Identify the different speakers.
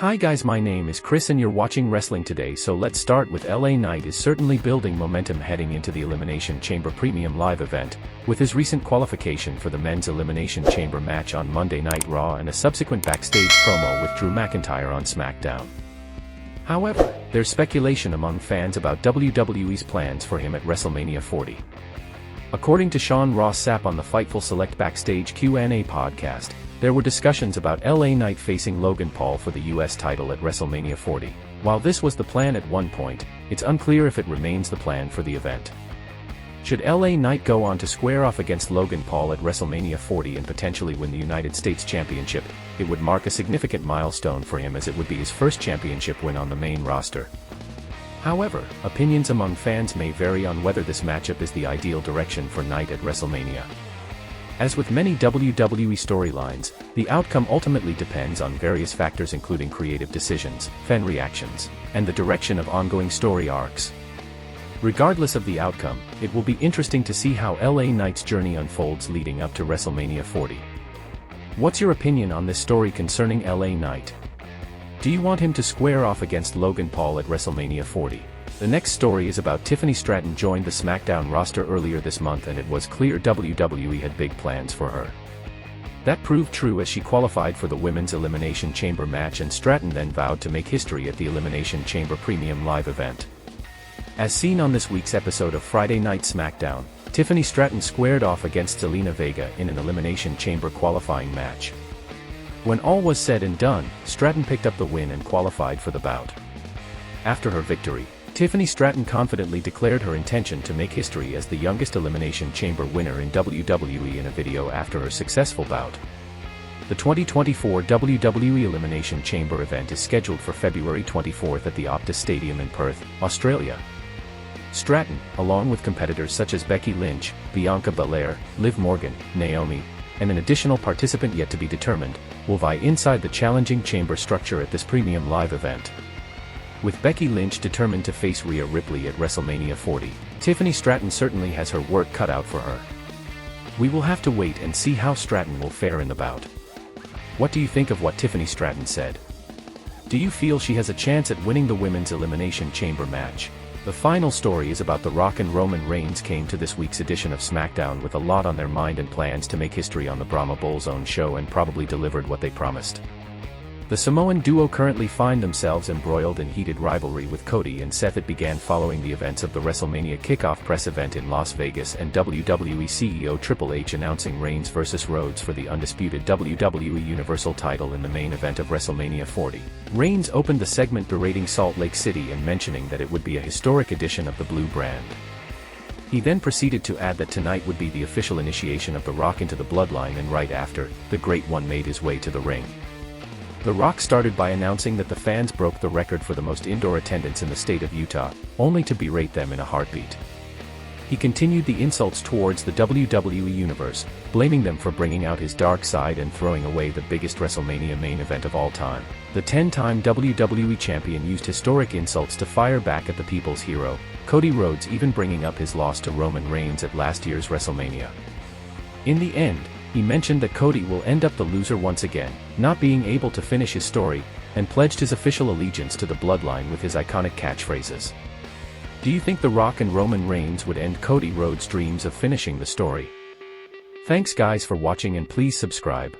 Speaker 1: Hi guys, my name is Chris and you're watching Wrestling Today. So let's start with LA Knight is certainly building momentum heading into the Elimination Chamber Premium Live event, with his recent qualification for the Men's Elimination Chamber match on Monday Night Raw and a subsequent backstage promo with Drew McIntyre on SmackDown. However, there's speculation among fans about WWE's plans for him at WrestleMania 40. According to Sean Ross Sapp on the Fightful Select Backstage Q&A podcast, there were discussions about LA Knight facing Logan Paul for the US title at WrestleMania 40. While this was the plan at one point, it's unclear if it remains the plan for the event. Should LA Knight go on to square off against Logan Paul at WrestleMania 40 and potentially win the United States Championship, it would mark a significant milestone for him as it would be his first championship win on the main roster. However, opinions among fans may vary on whether this matchup is the ideal direction for Knight at WrestleMania. As with many WWE storylines, the outcome ultimately depends on various factors including creative decisions, fan reactions, and the direction of ongoing story arcs. Regardless of the outcome, it will be interesting to see how LA Knight's journey unfolds leading up to WrestleMania 40. What's your opinion on this story concerning LA Knight? Do you want him to square off against Logan Paul at WrestleMania 40? The next story is about Tiffany Stratton joined the SmackDown roster earlier this month and it was clear WWE had big plans for her. That proved true as she qualified for the Women's Elimination Chamber match and Stratton then vowed to make history at the Elimination Chamber Premium Live event. As seen on this week's episode of Friday Night SmackDown, Tiffany Stratton squared off against Zelina Vega in an Elimination Chamber qualifying match. When all was said and done, Stratton picked up the win and qualified for the bout. After her victory, Tiffany Stratton confidently declared her intention to make history as the youngest Elimination Chamber winner in WWE in a video after her successful bout. The 2024 WWE Elimination Chamber event is scheduled for February 24 at the Optus Stadium in Perth, Australia. Stratton, along with competitors such as Becky Lynch, Bianca Belair, Liv Morgan, Naomi, and an additional participant yet to be determined, will vie inside the challenging chamber structure at this premium live event. With Becky Lynch determined to face Rhea Ripley at WrestleMania 40, Tiffany Stratton certainly has her work cut out for her. We will have to wait and see how Stratton will fare in the bout. What do you think of what Tiffany Stratton said? Do you feel she has a chance at winning the Women's Elimination Chamber match? The final story is about The Rock and Roman Reigns came to this week's edition of SmackDown with a lot on their mind and plans to make history on the Brahma Bull's own show and probably delivered what they promised. The Samoan duo currently find themselves embroiled in heated rivalry with Cody and Seth. It began following the events of the WrestleMania kickoff press event in Las Vegas and WWE CEO Triple H announcing Reigns vs. Rhodes for the undisputed WWE Universal title in the main event of WrestleMania 40. Reigns opened the segment berating Salt Lake City and mentioning that it would be a historic edition of the Blue brand. He then proceeded to add that tonight would be the official initiation of The Rock into the Bloodline, and right after, the Great One made his way to the ring. The Rock started by announcing that the fans broke the record for the most indoor attendance in the state of Utah, only to berate them in a heartbeat. He continued the insults towards the WWE Universe, blaming them for bringing out his dark side and throwing away the biggest WrestleMania main event of all time. The 10-time WWE Champion used historic insults to fire back at the people's hero, Cody Rhodes, even bringing up his loss to Roman Reigns at last year's WrestleMania. In the end, he mentioned that Cody will end up the loser once again, not being able to finish his story, and pledged his official allegiance to the Bloodline with his iconic catchphrases. Do you think The Rock and Roman Reigns would end Cody Rhodes' dreams of finishing the story? Thanks guys for watching and please subscribe.